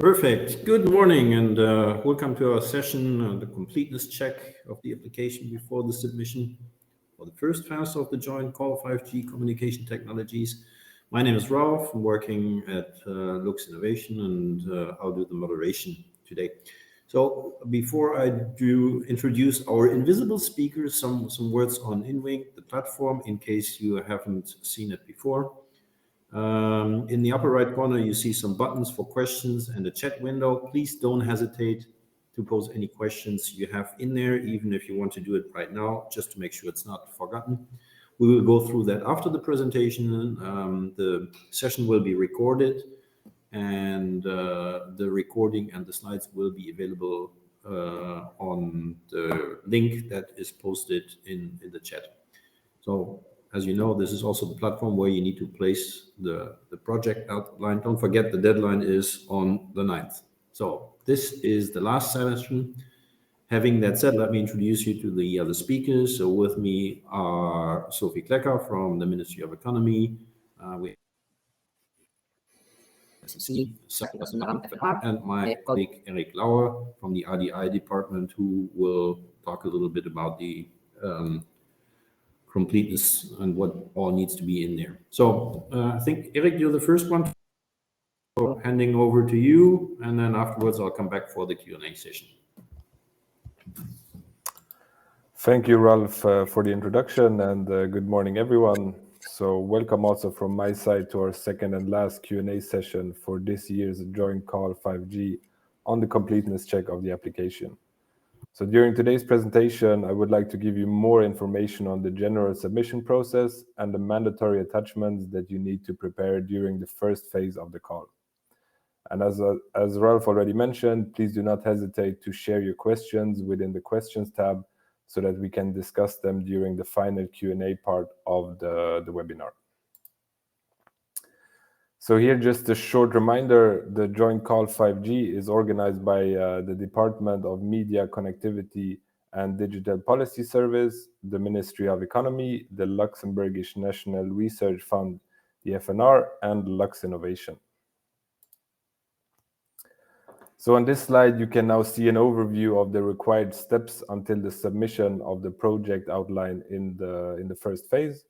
Perfect. Good morning and welcome to our session, the completeness check of the application before the submission for the first phase of the joint call 5G communication technologies. My name is Ralph. I'm working at Lux Innovation and I'll do the moderation today. So before I do introduce our invisible speakers, some words on InWink, the platform, in case you haven't seen it before. In the upper right corner, you see some buttons for questions and a chat window. Please don't hesitate to pose any questions you have in there, even if you want to do it right now, just to make sure it's not forgotten. We will go through that after the presentation. The session will be recorded, and the recording and the slides will be available on the link that is posted in the chat. So as you know, this is also the platform where you need to place the project outline. Don't forget the deadline is on the 9th. So this is the last session. Having that said, let me introduce you to the other speakers. So with me are Sophie Klecker from the Ministry of Economy. We and my colleague Eric Lauer from the RDI department, who will talk a little bit about the completeness and what all needs to be in there. So I think, Eric, you're the first one. So handing over to you, and then afterwards I'll come back for the Q&A session. Thank you, Ralph, for the introduction, and good morning, everyone. So welcome also from my side to our second and last Q&A session for this year's joint call 5G on the completeness check of the application. So during today's presentation, I would like to give you more information on the general submission process and the mandatory attachments that you need to prepare during the first phase of the call. And as Ralph already mentioned, please do not hesitate to share your questions within the questions tab so that we can discuss them during the final Q&A part of the webinar. So here, just a short reminder, the Joint Call 5G is organized by the Department of Media, Connectivity and Digital Policy Service, the Ministry of Economy, the Luxembourgish National Research Fund, the FNR, and Lux Innovation. So on this slide, you can now see an overview of the required steps until the submission of the project outline in the first phase.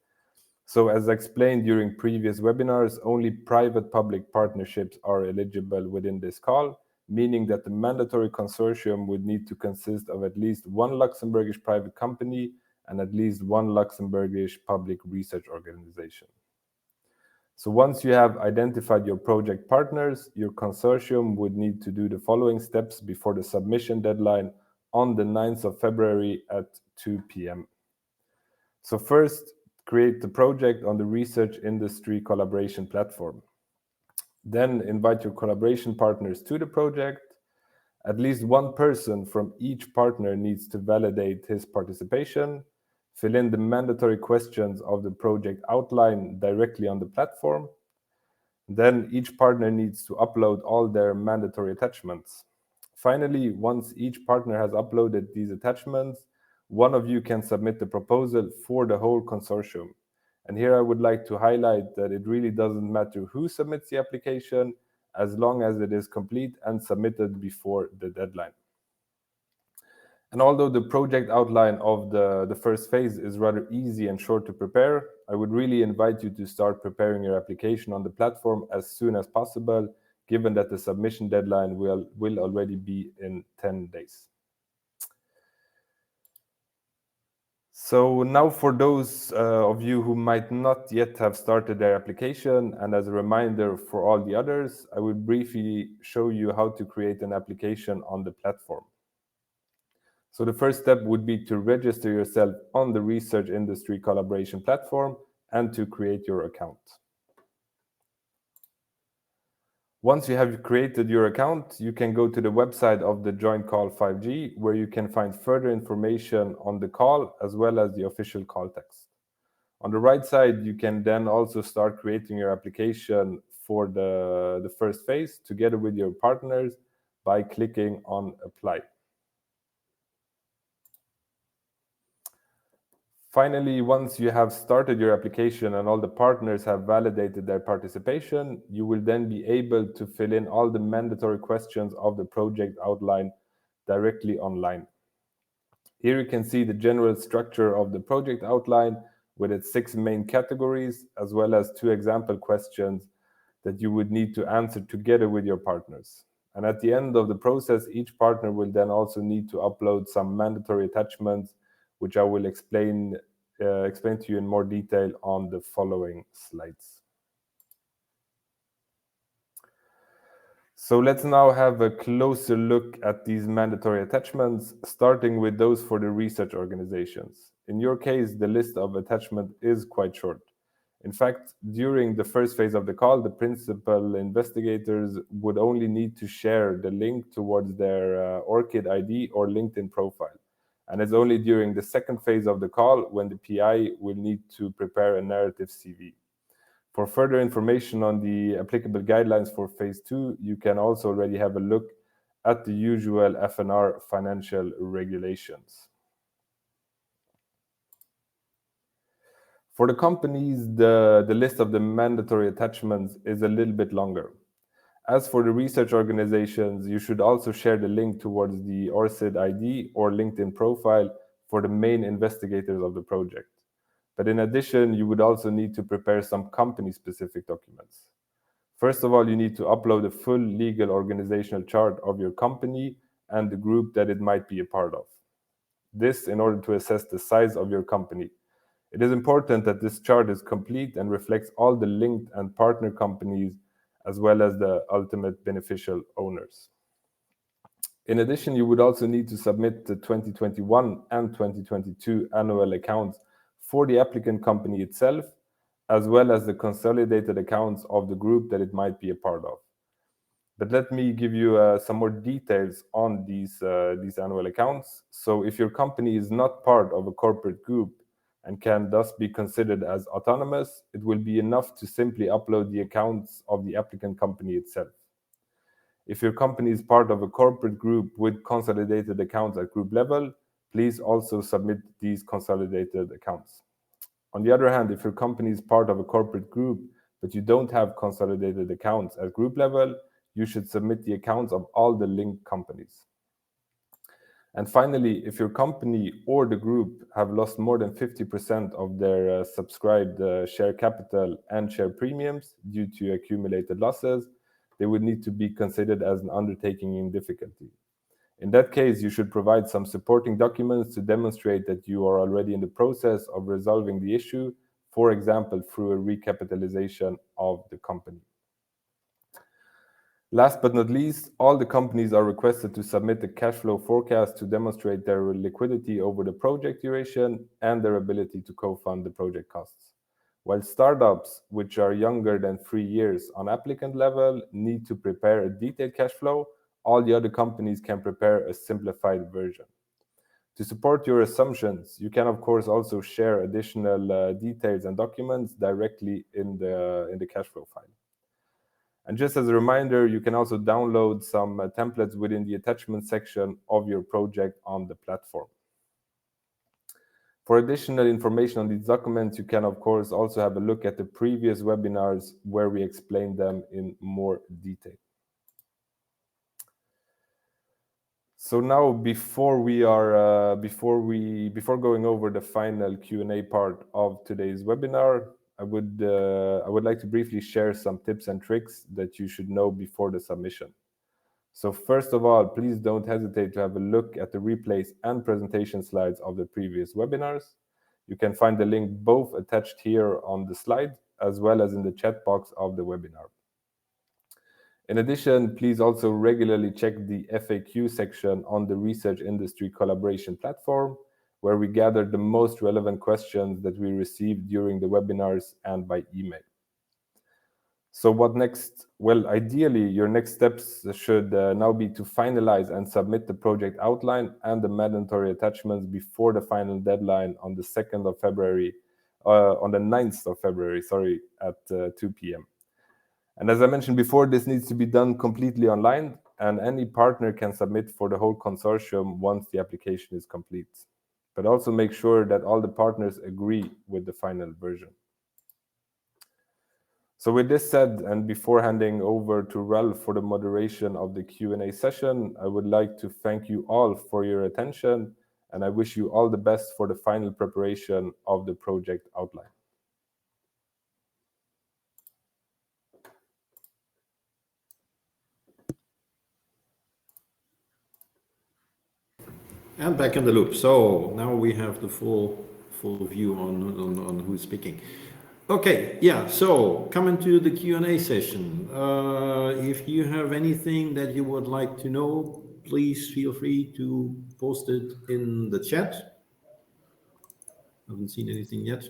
So as explained during previous webinars, only private-public partnerships are eligible within this call, meaning that the mandatory consortium would need to consist of at least one Luxembourgish private company and at least one Luxembourgish public research organization. So once you have identified your project partners, your consortium would need to do the following steps before the submission deadline on the 9th of February at 2 p.m. So first, create the project on the Research Industry Collaboration Platform. Then invite your collaboration partners to the project. At least one person from each partner needs to validate his participation, fill in the mandatory questions of the project outline directly on the platform. Then each partner needs to upload all their mandatory attachments. Finally, once each partner has uploaded these attachments, one of you can submit the proposal for the whole consortium. And here I would like to highlight that it really doesn't matter who submits the application, as long as it is complete and submitted before the deadline. And although the project outline of the first phase is rather easy and short to prepare, I would really invite you to start preparing your application on the platform as soon as possible, given that the submission deadline will already be in 10 days. So now for those of you who might not yet have started their application, and as a reminder for all the others, I will briefly show you how to create an application on the platform. So the first step would be to register yourself on the Research Industry Collaboration Platform and to create your account. Once you have created your account, you can go to the website of the Joint Call 5G, where you can find further information on the call as well as the official call text. On the right side, you can then also start creating your application for the first phase together with your partners by clicking on Apply. Finally, once you have started your application and all the partners have validated their participation, you will then be able to fill in all the mandatory questions of the project outline directly online. Here you can see the general structure of the project outline with its 6 main categories, as well as 2 example questions that you would need to answer together with your partners. And at the end of the process, each partner will then also need to upload some mandatory attachments, which I will explain to you in more detail on the following slides. So let's now have a closer look at these mandatory attachments, starting with those for the research organizations. In your case, the list of attachments is quite short. In fact, during the first phase of the call, the principal investigators would only need to share the link towards their ORCID ID or LinkedIn profile. And it's only during the second phase of the call when the PI will need to prepare a narrative CV. For further information on the applicable guidelines for phase 2, you can also already have a look at the usual FNR financial regulations. For the companies, the list of the mandatory attachments is a little bit longer. As for the research organizations, you should also share the link towards the ORCID ID or LinkedIn profile for the main investigators of the project. But in addition, you would also need to prepare some company-specific documents. First of all, you need to upload a full legal organizational chart of your company and the group that it might be a part of. This in order to assess the size of your company. It is important that this chart is complete and reflects all the linked and partner companies as well as the ultimate beneficial owners. In addition, you would also need to submit the 2021 and 2022 annual accounts for the applicant company itself, as well as the consolidated accounts of the group that it might be a part of. But let me give you some more details on these annual accounts. So if your company is not part of a corporate group and can thus be considered as autonomous, it will be enough to simply upload the accounts of the applicant company itself. If your company is part of a corporate group with consolidated accounts at group level, please also submit these consolidated accounts. On the other hand, if your company is part of a corporate group, but you don't have consolidated accounts at group level, you should submit the accounts of all the linked companies. And finally, if your company or the group have lost more than 50% of their subscribed share capital and share premiums due to accumulated losses, they would need to be considered as an undertaking in difficulty. In that case, you should provide some supporting documents to demonstrate that you are already in the process of resolving the issue, for example, through a recapitalization of the company. Last but not least, all the companies are requested to submit a cash flow forecast to demonstrate their liquidity over the project duration and their ability to co-fund the project costs. While startups, which are younger than 3 years on applicant level, need to prepare a detailed cash flow, all the other companies can prepare a simplified version. To support your assumptions, you can of course also share additional details and documents directly in the cash flow file. And just as a reminder, you can also download some templates within the attachment section of your project on the platform. For additional information on these documents, you can of course also have a look at the previous webinars where we explain them in more detail. So now, before going over the final Q&A part of today's webinar, I would like to briefly share some tips and tricks that you should know before the submission. So first of all, please don't hesitate to have a look at the replays and presentation slides of the previous webinars. You can find the link both attached here on the slide as well as in the chat box of the webinar. In addition, please also regularly check the FAQ section on the Research Industry Collaboration platform, where we gathered the most relevant questions that we received during the webinars and by email. So what next? Well, ideally, your next steps should now be to finalize and submit the project outline and the mandatory attachments before the final deadline on the 2nd of February, on the 9th of February, sorry, at 2 p.m. And as I mentioned before, this needs to be done completely online, and any partner can submit for the whole consortium once the application is complete. but also make sure that all the partners agree with the final version. So with this said, and before handing over to Ralph for the moderation of the Q&A session, I would like to thank you all for your attention, and I wish you all the best for the final preparation of the project outline. And back in the loop. So now we have the full view on who's speaking. Okay, yeah, so coming to the Q&A session. If you have anything that you would like to know, please feel free to post it in the chat. Haven't seen anything yet.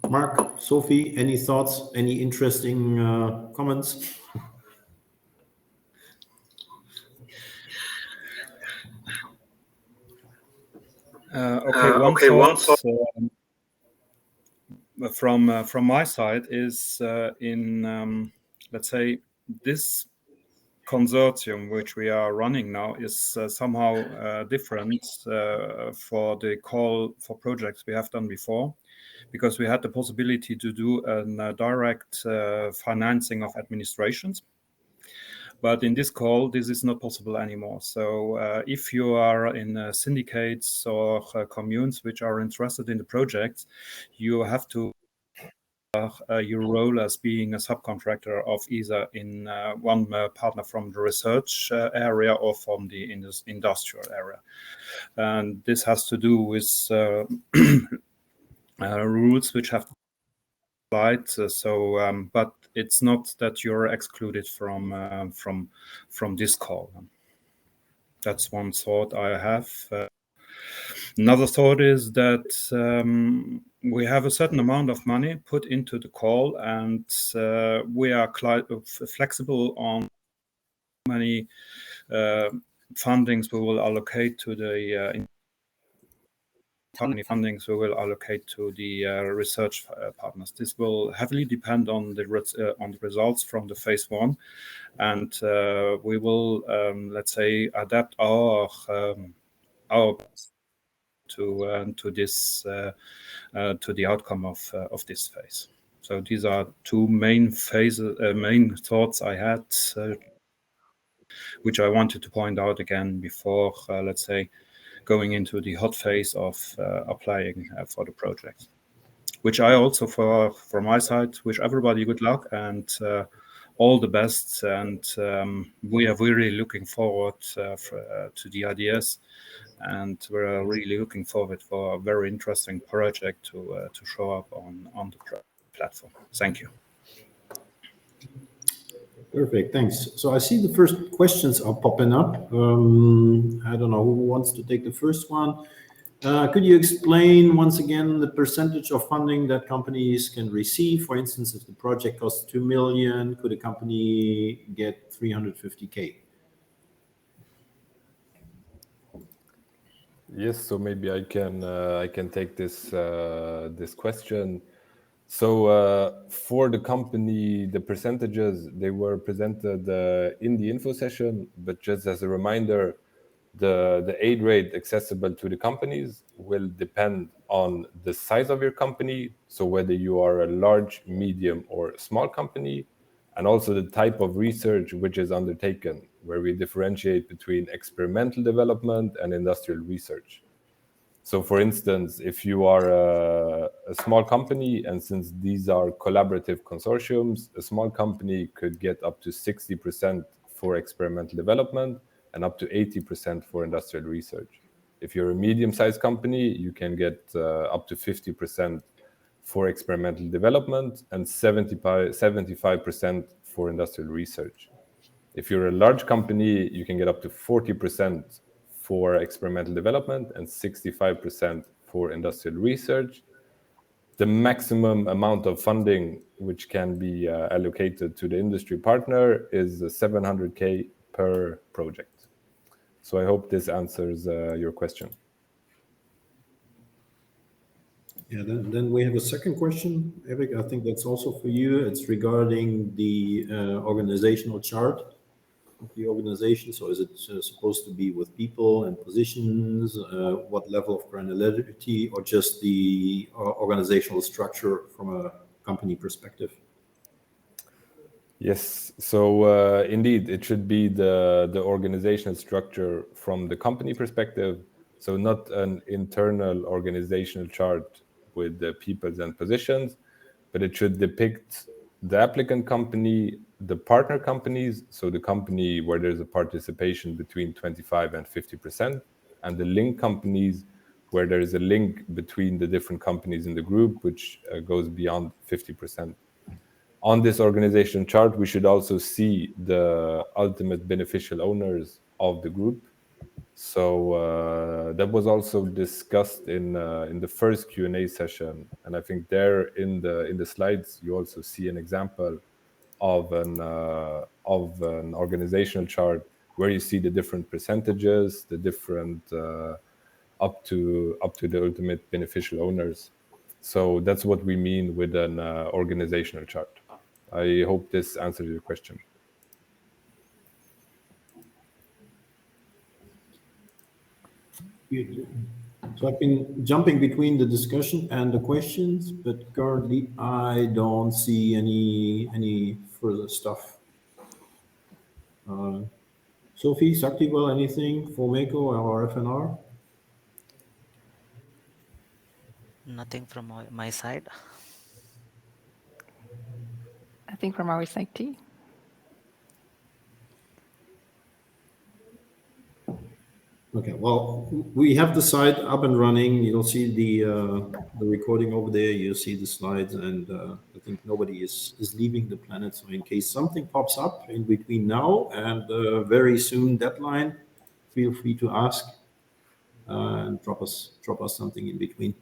Mark, Sophie, any thoughts, any interesting comments? One thought from my side is in let's say this consortium which we are running now is somehow different for the call for projects we have done before, because we had the possibility to do a direct financing of administrations. But in this call, this is not possible anymore. So if you are in syndicates or communes which are interested in the project, you have to your role as being a subcontractor of either in one partner from the research area or from the industrial area. And this has to do with rules which have applied. But it's not that you're excluded from this call. That's one thought I have. Another thought is that we have a certain amount of money put into the call, and we are flexible on how many fundings we will allocate to the fundings we will allocate to the research partners. This will heavily depend on the results from the phase 1, and we will let's say adapt our to this to the outcome of this phase. So these are two main thoughts I had, which I wanted to point out again before let's say going into the hot phase of applying for the project, which I also from my side wish everybody good luck and all the best. And we are really looking forward to the ideas, and we're really looking forward for a very interesting project to show up on the platform. Thank you. Perfect, thanks. So I see the first questions are popping up. I don't know who wants to take the first one. Could you explain once again the percentage of funding that companies can receive? For instance, if the project costs 2 million, could a company get 350K? Yes, so maybe I can take this question. So for the company, the percentages, they were presented in the info session, but just as a reminder, the aid rate accessible to the companies will depend on the size of your company, so whether you are a large, medium, or small company, and also the type of research which is undertaken, where we differentiate between experimental development and industrial research. So for instance, if you are a small company, and since these are collaborative consortiums, a small company could get up to 60% for experimental development and up to 80% for industrial research. If you're a medium-sized company, you can get up to 50% for experimental development and 75% for industrial research. If you're a large company, you can get up to 40% for experimental development and 65% for industrial research. The maximum amount of funding which can be allocated to the industry partner is 700K per project. So I hope this answers your question. Yeah, then we have a second question, Eric. I think that's also for you. It's regarding the organizational chart of the organization. So is it supposed to be with people and positions? What level of granularity, or just the organizational structure from a company perspective? Yes, so indeed, it should be the organizational structure from the company perspective. So not an internal organizational chart with the peoples and positions, but it should depict the applicant company, the partner companies, so the company where there's a participation between 25 and 50%, and the link companies where there is a link between the different companies in the group, which goes beyond 50%. On this organization chart, we should also see the ultimate beneficial owners of the group. So that was also discussed in the first Q&A session, and I think there in the slides you also see an example of an organizational chart where you see the different percentages, the different up to the ultimate beneficial owners. So that's what we mean with an organizational chart. I hope this answers your question. So I've been jumping between the discussion and the questions, but currently I don't see any further stuff. Sophie, Saktival, anything for Mako or FNR? Nothing from my side. Nothing from our side too. Okay, well, we have the site up and running. You'll see the recording over there. You'll see the slides, and I think nobody is leaving the planet. So in case something pops up in between now and very soon deadline, feel free to ask and drop us something in between.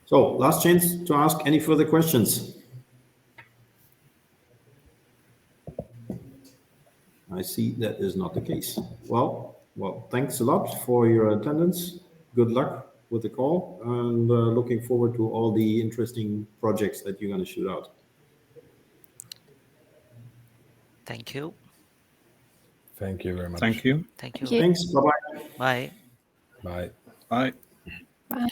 So last chance to ask any further questions. I see that is not the case. Well, thanks a lot for your attendance. Good luck with the call, and looking forward to all the interesting projects that you're going to shoot out. Thank you. Thank you very much. Thank you. Thank you. Thank you. Thanks. Bye-bye. Bye. Bye. Bye. Bye.